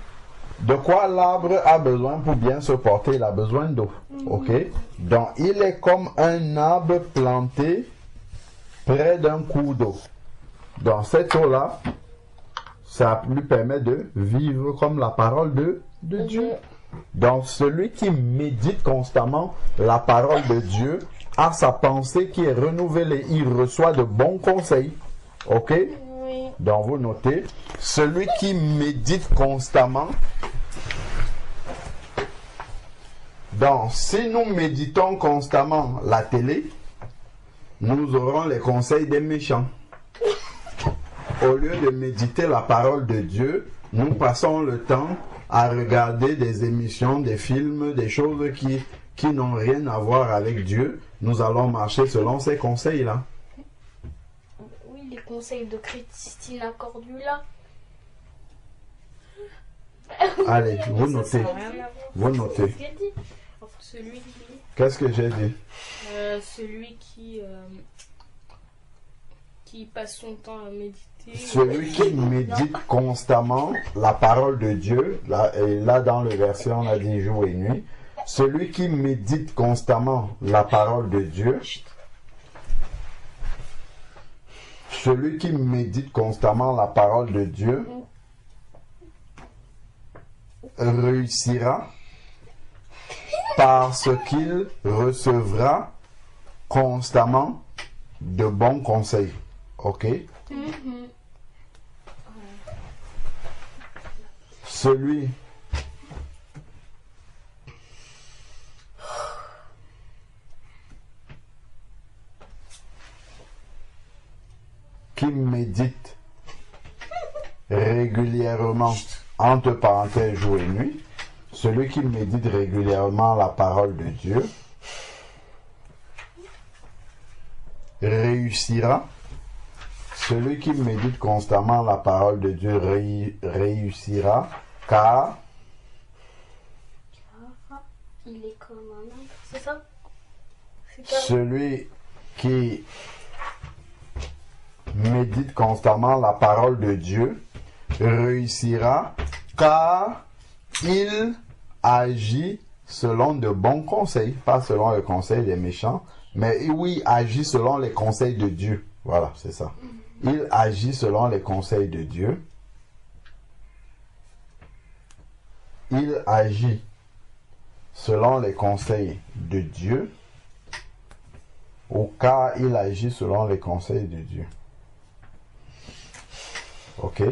Speaker 1: De quoi l'arbre a besoin pour bien se porter? Il a besoin d'eau. Ok? Donc, il est comme un arbre planté près d'un cours d'eau. Donc, cette eau-là, ça lui permet de vivre comme la parole de Dieu. Donc, celui qui médite constamment la parole de Dieu a sa pensée qui est renouvelée. Il reçoit de bons conseils. Ok?
Speaker 3: Oui.
Speaker 1: Donc, vous notez, celui qui médite constamment. Donc, si nous méditons constamment la télé, nous aurons les conseils des méchants. Au lieu de méditer la parole de Dieu, nous passons le temps à regarder des émissions, des films, des choses qui n'ont rien à voir avec Dieu. Nous allons marcher selon ces conseils-là.
Speaker 2: Oui, les conseils de Christina Cordula.
Speaker 1: Allez, vous
Speaker 3: Ça,
Speaker 1: notez.
Speaker 3: ça n'a rien à voir.
Speaker 1: Vous notez.
Speaker 3: C'est ce qu'elle dit. Enfin, celui
Speaker 1: Qu'est-ce que j'ai dit?
Speaker 3: qui passe son temps à méditer.
Speaker 1: Celui qui médite constamment la parole de Dieu, là, et là dans le verset on a dit jour et nuit, celui qui médite constamment la parole de Dieu, celui qui médite constamment la parole de Dieu réussira parce qu'il recevra constamment de bons conseils. Ok? Celui qui médite régulièrement, entre parenthèses jour et nuit, celui qui médite régulièrement la parole de Dieu réussira. Celui qui médite constamment la parole de Dieu réussira, car
Speaker 2: Il est comme un arbre, c'est ça?
Speaker 1: celui qui médite constamment la parole de Dieu réussira, car il agit selon de bons conseils, pas selon les conseils des méchants, mais oui, agit selon les conseils de Dieu. Voilà, c'est ça. Il agit selon les conseils de Dieu. Il agit selon les conseils de Dieu, ou car il agit selon les conseils de Dieu. Ok?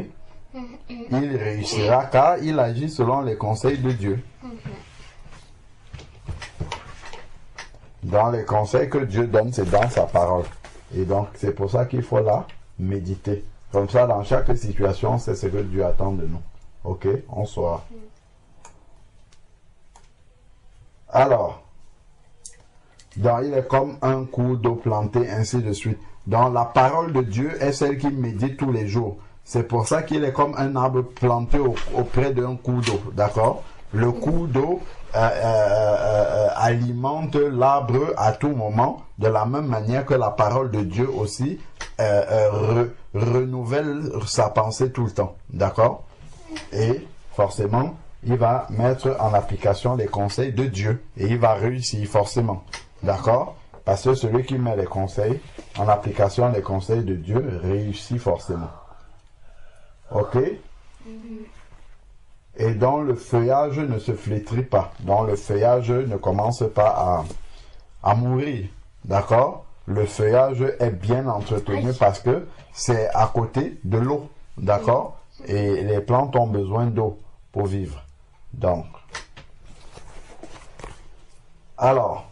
Speaker 1: Il réussira car il agit selon les conseils de Dieu. Dans les conseils que Dieu donne, c'est dans sa parole. Et donc, c'est pour ça qu'il faut la méditer. Comme ça, dans chaque situation, c'est ce que Dieu attend de nous. Ok? On saura. Alors, donc, il est comme un cours d'eau planté, ainsi de suite. Donc, la parole de Dieu est celle qui médite tous les jours. C'est pour ça qu'il est comme un arbre planté auprès d'un cours d'eau. D'accord? Le cours d'eau alimente l'arbre à tout moment, de la même manière que la parole de Dieu aussi renouvelle sa pensée tout le temps. D'accord? Et forcément, il va mettre en application les conseils de Dieu. Et il va réussir forcément. D'accord? Parce que celui qui met les conseils en application, les conseils de Dieu, réussit forcément. Ok? et dont le feuillage ne se flétrit pas, dont le feuillage ne commence pas à mourir. D'accord? Le feuillage est bien entretenu parce que c'est à côté de l'eau. D'accord? Et les plantes ont besoin d'eau pour vivre. Donc, alors,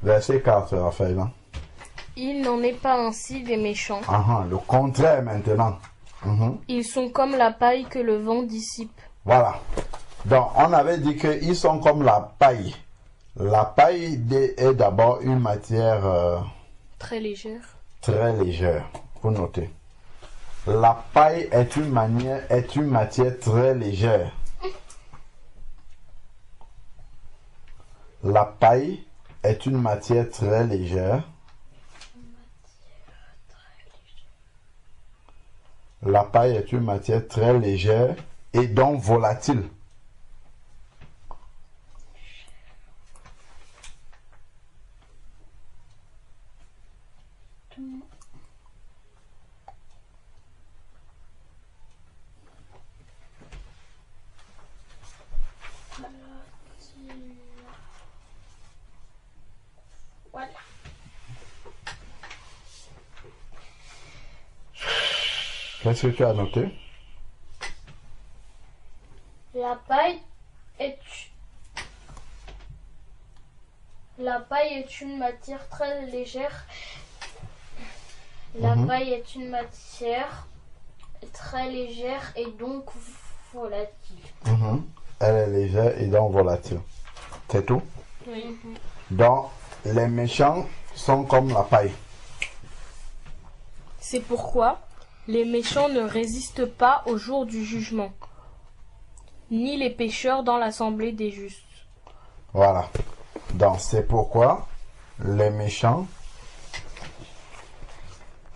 Speaker 1: verset 4, Raphaël. Hein?
Speaker 3: Il n'en est pas ainsi des méchants.
Speaker 1: Le contraire maintenant.
Speaker 3: Ils sont comme la paille que le vent dissipe.
Speaker 1: Voilà. Donc, on avait dit qu'ils sont comme la paille. La paille est d'abord une matière
Speaker 3: Très légère.
Speaker 1: très légère. Vous notez. La paille est une matière très légère. La paille est une matière très légère. La paille est une matière très légère et donc volatile.
Speaker 2: Voilà.
Speaker 1: Qu'est-ce que tu as noté?
Speaker 2: La paille est une matière très légère. La paille est une matière très légère et donc volatile.
Speaker 1: Elle est légère et donc volatile. C'est tout?
Speaker 3: Oui.
Speaker 1: Donc, les méchants sont comme la paille.
Speaker 3: C'est pourquoi les méchants ne résistent pas au jour du jugement, ni les pécheurs dans l'assemblée des justes.
Speaker 1: Voilà. Donc, c'est pourquoi les méchants...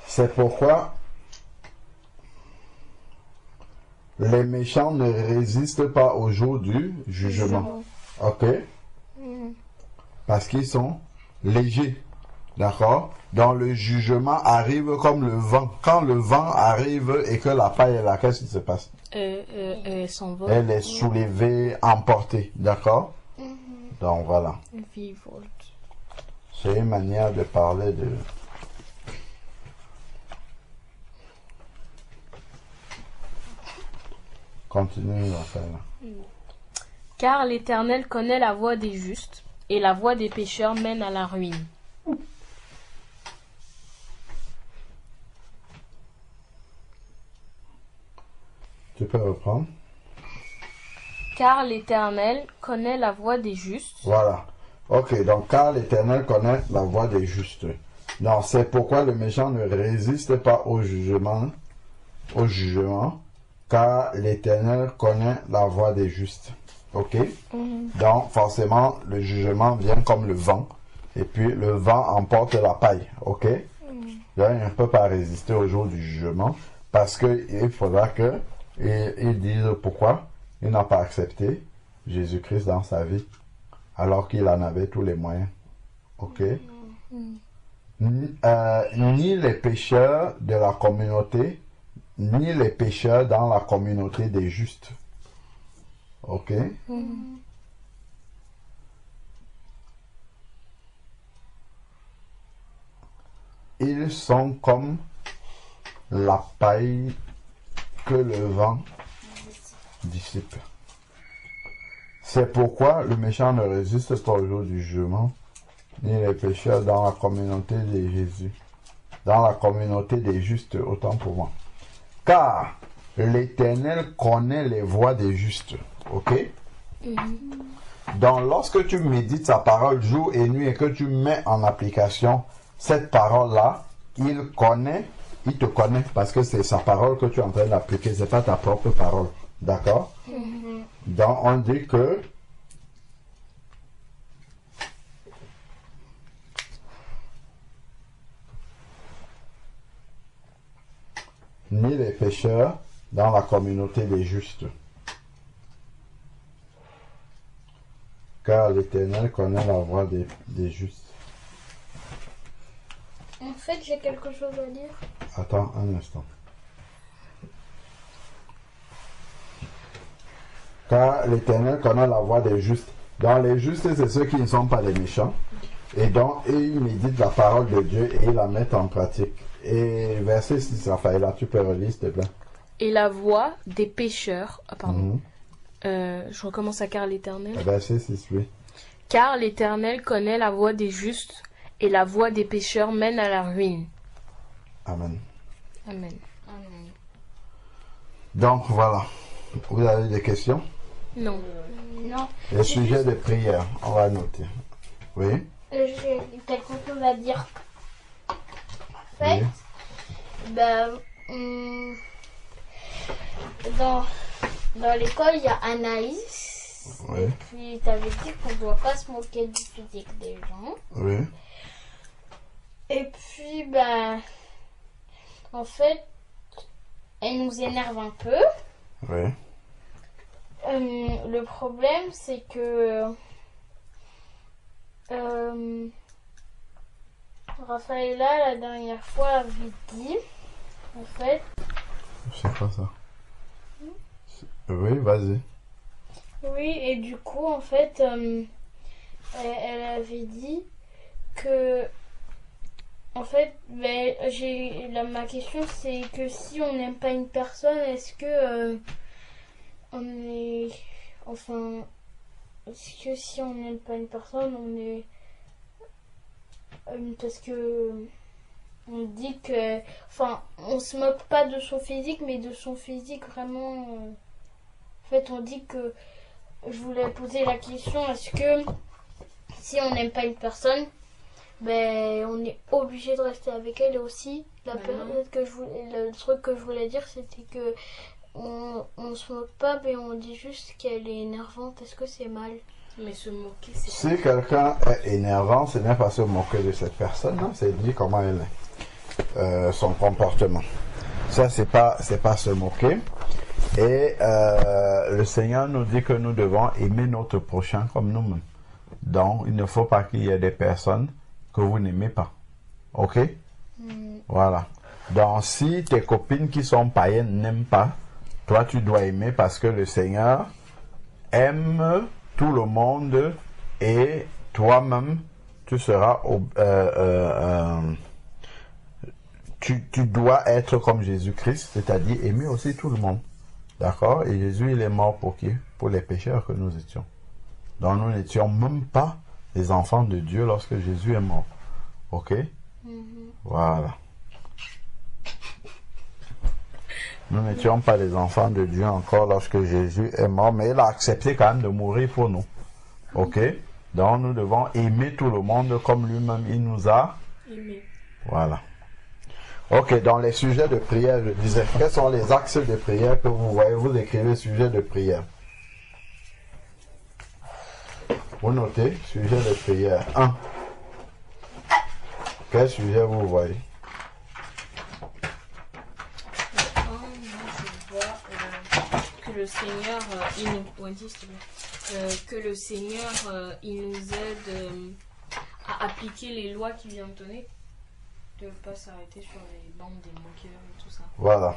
Speaker 1: C'est pourquoi les méchants ne résistent pas au jour du jugement. Ok? Parce qu'ils sont légers. D'accord? Donc le jugement arrive comme le vent. Quand le vent arrive et que la paille est là, qu'est-ce qui se passe?
Speaker 3: Elle s'envole.
Speaker 1: Elle est soulevée, emportée. D'accord? Donc voilà.
Speaker 3: Vivolte.
Speaker 1: C'est une manière de parler de... Continue, Raphaël.
Speaker 3: Car l'Éternel connaît la voie des justes, et la voie des pécheurs mène à la ruine.
Speaker 1: Tu peux reprendre?
Speaker 3: Car l'Éternel connaît la voie des justes.
Speaker 1: Voilà. Ok, donc car l'Éternel connaît la voie des justes. Donc c'est pourquoi le méchant ne résiste pas au jugement, car l'Éternel connaît la voie des justes. Ok? Donc forcément le jugement vient comme le vent, et puis le vent emporte la paille. Ok? Donc il ne peut pas résister au jour du jugement, parce qu'il faudra que il dise pourquoi il n'a pas accepté Jésus-Christ dans sa vie, alors qu'il en avait tous les moyens. Ok? Ni les pécheurs de la communauté, ni les pécheurs dans la communauté des justes. Ok? Ils sont comme la paille que le vent dissipe. C'est pourquoi le méchant ne résiste pas au jour du jugement, ni les pécheurs dans la communauté de Jésus, dans la communauté des justes, autant pour moi. Car l'Éternel connaît les voies des justes. Ok? Donc, lorsque tu médites sa parole jour et nuit et que tu mets en application cette parole-là, il te connaît parce que c'est sa parole que tu es en train d'appliquer, c'est pas ta propre parole. D'accord? Donc, on dit que ni les pécheurs dans la communauté des justes. Car l'Éternel connaît la voie des justes.
Speaker 2: En fait, j'ai quelque chose à dire.
Speaker 1: Attends un instant. Car l'Éternel connaît la voie des justes. Dans les justes, c'est ceux qui ne sont pas les méchants. Et donc, ils méditent la parole de Dieu et ils la mettent en pratique. Et verset 6, Raphaël, tu peux relire, s'il te plaît.
Speaker 3: Et la voix des pécheurs... Ah, pardon.
Speaker 1: Mhm.
Speaker 3: Je recommence à car l'Éternel.
Speaker 1: Verset 6, oui.
Speaker 3: Car l'Éternel connaît la voie des justes, et la voie des pécheurs mène à la ruine.
Speaker 1: Amen.
Speaker 3: Amen.
Speaker 2: Amen.
Speaker 1: Donc, voilà. Vous avez des questions?
Speaker 3: Non.
Speaker 2: Non,
Speaker 1: Les sujets de prière, on va noter. Oui?
Speaker 2: j'ai quelque chose à dire. En fait,
Speaker 1: Oui.
Speaker 2: ben, dans l'école, il y a Anaïs.
Speaker 1: Oui.
Speaker 2: Et puis, tu avais dit qu'on ne doit pas se moquer du physique des gens.
Speaker 1: Oui.
Speaker 2: Et puis, ben, en fait, elle nous énerve un peu.
Speaker 1: Oui.
Speaker 2: Le problème, c'est que Raphaëla, la dernière fois, avait dit, en fait,
Speaker 1: Je sais pas ça. Oui, vas-y.
Speaker 2: oui, et du coup, en fait, elle avait dit que, en fait, ben, ma question, c'est que si on n'aime pas une personne, est-ce que on est, enfin, est-ce que si on n'aime pas une personne, on est, parce que on dit que, enfin, on se moque pas de son physique, mais de son physique vraiment. En fait, on dit que, je voulais poser la question, est-ce que si on n'aime pas une personne, ben, on est obligé de rester avec elle. Et aussi, le truc que je voulais dire, c'était que on se moque pas, mais on dit juste qu'elle est énervante. Est-ce que c'est mal?
Speaker 3: Mais se moquer, c'est
Speaker 1: Si quelqu'un est énervant, ce n'est pas se moquer de cette personne, hein, c'est dire comment elle est, son comportement. Ça, c'est pas se moquer. Et le Seigneur nous dit que nous devons aimer notre prochain comme nous-mêmes. Donc, il ne faut pas qu'il y ait des personnes que vous n'aimez pas. Ok? Voilà. Donc, si tes copines qui sont païennes n'aiment pas, toi, tu dois aimer parce que le Seigneur aime tout le monde et toi-même, tu seras tu dois être comme Jésus-Christ, c'est-à-dire aimer aussi tout le monde. D'accord? Et Jésus, il est mort pour qui? Pour les pécheurs que nous étions. Donc, nous n'étions même pas les enfants de Dieu lorsque Jésus est mort. Ok? Voilà. Nous n'étions pas les enfants de Dieu encore lorsque Jésus est mort, mais il a accepté quand même de mourir pour nous. Ok? Donc nous devons aimer tout le monde comme lui-même il nous a
Speaker 3: aimé.
Speaker 1: Voilà. Ok, dans les sujets de prière, je disais, quels sont les axes de prière que vous voyez? Vous écrivez sujet de prière. Vous notez, sujet de prière 1. Quel sujet vous voyez?
Speaker 3: Je vois que le Seigneur, que le Seigneur, il nous aide à appliquer les lois qu'il vient de donner, de ne pas s'arrêter sur les bandes des moqueurs et tout ça.
Speaker 1: Voilà.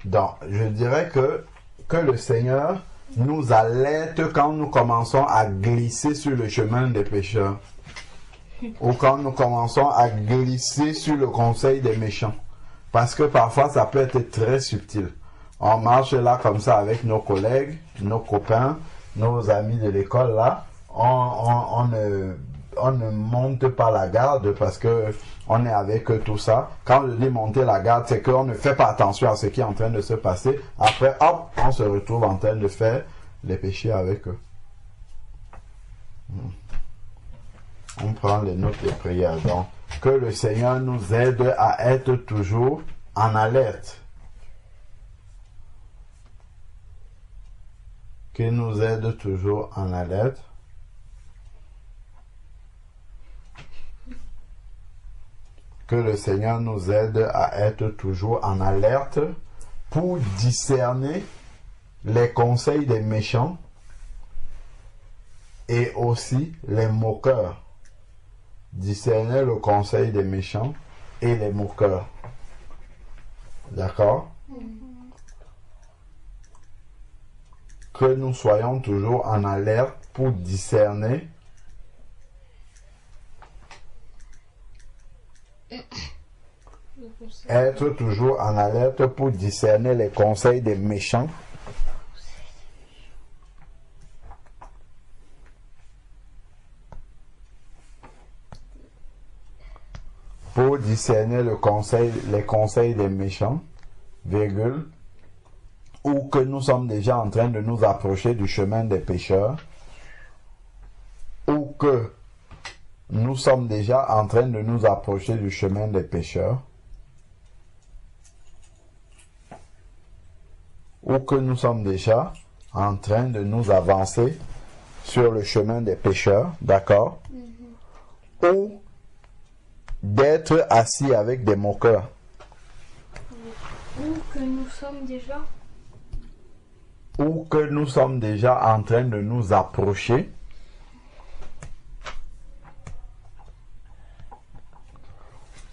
Speaker 1: Donc, je dirais que le Seigneur nous alerte quand nous commençons à glisser sur le chemin des pécheurs. Ou quand nous commençons à glisser sur le conseil des méchants. Parce que parfois, ça peut être très subtil. On marche là comme ça avec nos collègues, nos copains, nos amis de l'école là. On ne monte pas la garde parce que on est avec eux, tout ça. Quand je dis monter la garde, c'est qu'on ne fait pas attention à ce qui est en train de se passer. Après, hop, on se retrouve en train de faire les péchés avec eux. On prend les notes de prière. Donc, que le Seigneur nous aide à être toujours en alerte. Qu'il nous aide toujours en alerte. Que le Seigneur nous aide à être toujours en alerte pour discerner les conseils des méchants et aussi les moqueurs. Discerner le conseil des méchants et les moqueurs. D'accord? que nous soyons toujours en alerte pour discerner être toujours en alerte pour discerner les conseils des méchants. Pour discerner les conseils des méchants, virgule, ou que nous sommes déjà en train de nous approcher du chemin des pécheurs, ou que nous sommes déjà en train de nous approcher du chemin des pécheurs, ou que nous sommes déjà en train de nous avancer sur le chemin des pécheurs, d'accord? Ou d'être assis avec des moqueurs.
Speaker 2: Ou que nous sommes déjà.
Speaker 1: Ou que nous sommes déjà en train de nous approcher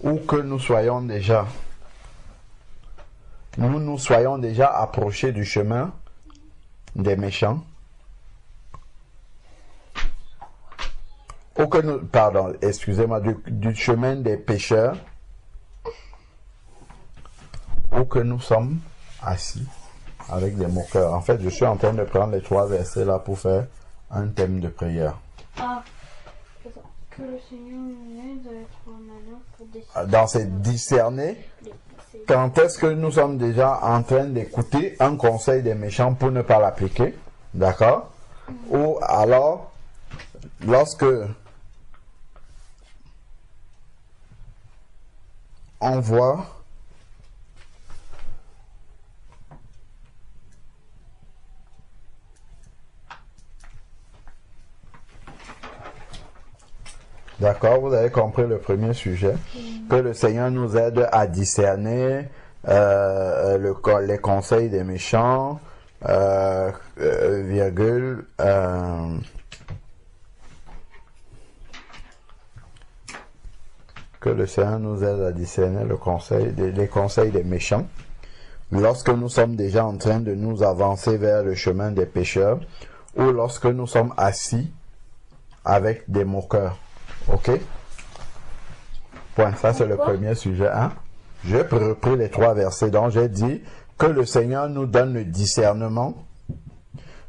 Speaker 1: ou que nous soyons déjà approchés du chemin des méchants ou que nous, pardon, excusez-moi, du chemin des pécheurs ou que nous sommes assis avec des moqueurs. En fait, je suis en train de prendre les 3 versets là pour faire un thème de prière.
Speaker 2: Ah, que le Seigneur nous aide à être en alerte pour décider.
Speaker 1: Dans ces discerner, quand est-ce que nous sommes déjà en train d'écouter un conseil des méchants pour ne pas l'appliquer, d'accord? Ou alors, lorsque on voit d'accord, vous avez compris le premier sujet. Que le Seigneur nous aide à discerner les conseils des méchants, virgule, que le Seigneur nous aide à discerner les conseils des méchants. Lorsque nous sommes déjà en train de nous avancer vers le chemin des pécheurs, ou lorsque nous sommes assis avec des moqueurs. Ok? Point. Ça, c'est le premier sujet. Hein? J'ai repris les 3 versets. Donc, j'ai dit que le Seigneur nous donne le discernement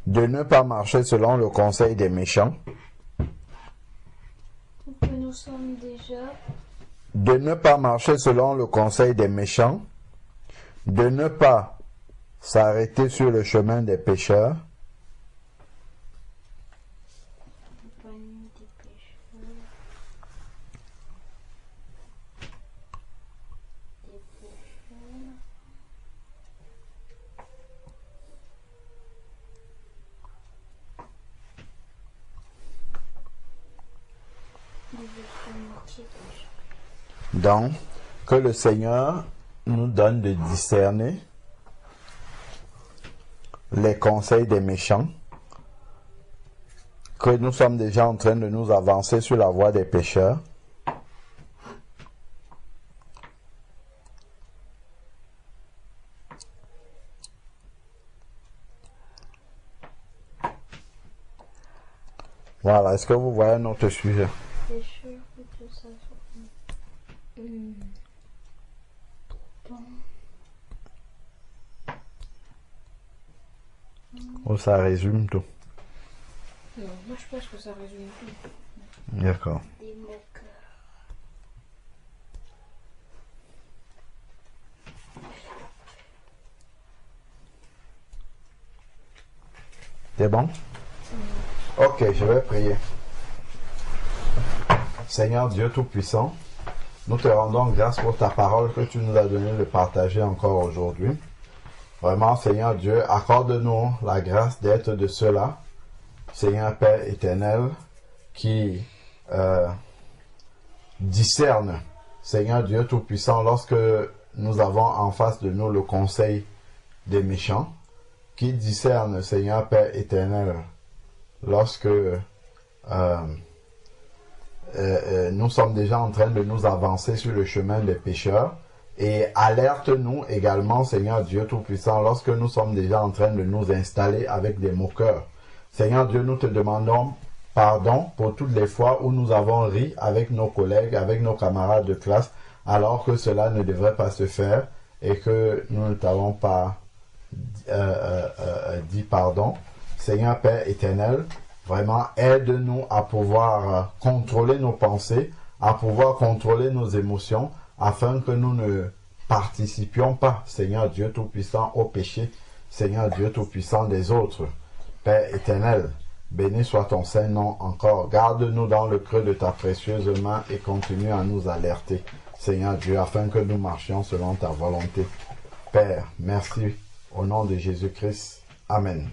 Speaker 1: de ne pas marcher selon le conseil des méchants.
Speaker 2: Que nous sommes déjà.
Speaker 1: De ne pas marcher selon le conseil des méchants. De ne pas s'arrêter sur le chemin des pécheurs. Donc, que le Seigneur nous donne de discerner les conseils des méchants, que nous sommes déjà en train de nous avancer sur la voie des pécheurs, voilà, est-ce que vous voyez notre sujet?
Speaker 2: C'est sûr que tout ça soit.
Speaker 1: Oh, ça résume tout.
Speaker 3: Non, moi je pense que ça résume tout.
Speaker 1: D'accord.
Speaker 2: Des moqueurs.
Speaker 1: C'est bon? Ok, je vais prier. Seigneur Dieu Tout-Puissant, nous te rendons grâce pour ta parole que tu nous as donné de partager encore aujourd'hui. Vraiment, Seigneur Dieu, accorde-nous la grâce d'être de ceux-là, Seigneur Père éternel, qui discerne, Seigneur Dieu Tout-Puissant, lorsque nous avons en face de nous le conseil des méchants, qui discerne, Seigneur Père éternel, lorsque nous sommes déjà en train de nous avancer sur le chemin des pécheurs, Et alerte-nous également, Seigneur Dieu Tout-Puissant, lorsque nous sommes déjà en train de nous installer avec des moqueurs. Seigneur Dieu, nous te demandons pardon pour toutes les fois où nous avons ri avec nos collègues, avec nos camarades de classe, alors que cela ne devrait pas se faire et que nous ne t'avons pas dit pardon. Seigneur Père éternel, vraiment aide-nous à pouvoir contrôler nos pensées, à pouvoir contrôler nos émotions, afin que nous ne participions pas, Seigneur Dieu Tout-Puissant, au péché, Seigneur Dieu Tout-Puissant des autres. Père éternel, béni soit ton Saint-Nom encore. Garde-nous dans le creux de ta précieuse main et continue à nous alerter, Seigneur Dieu, afin que nous marchions selon ta volonté. Père, merci au nom de Jésus-Christ. Amen.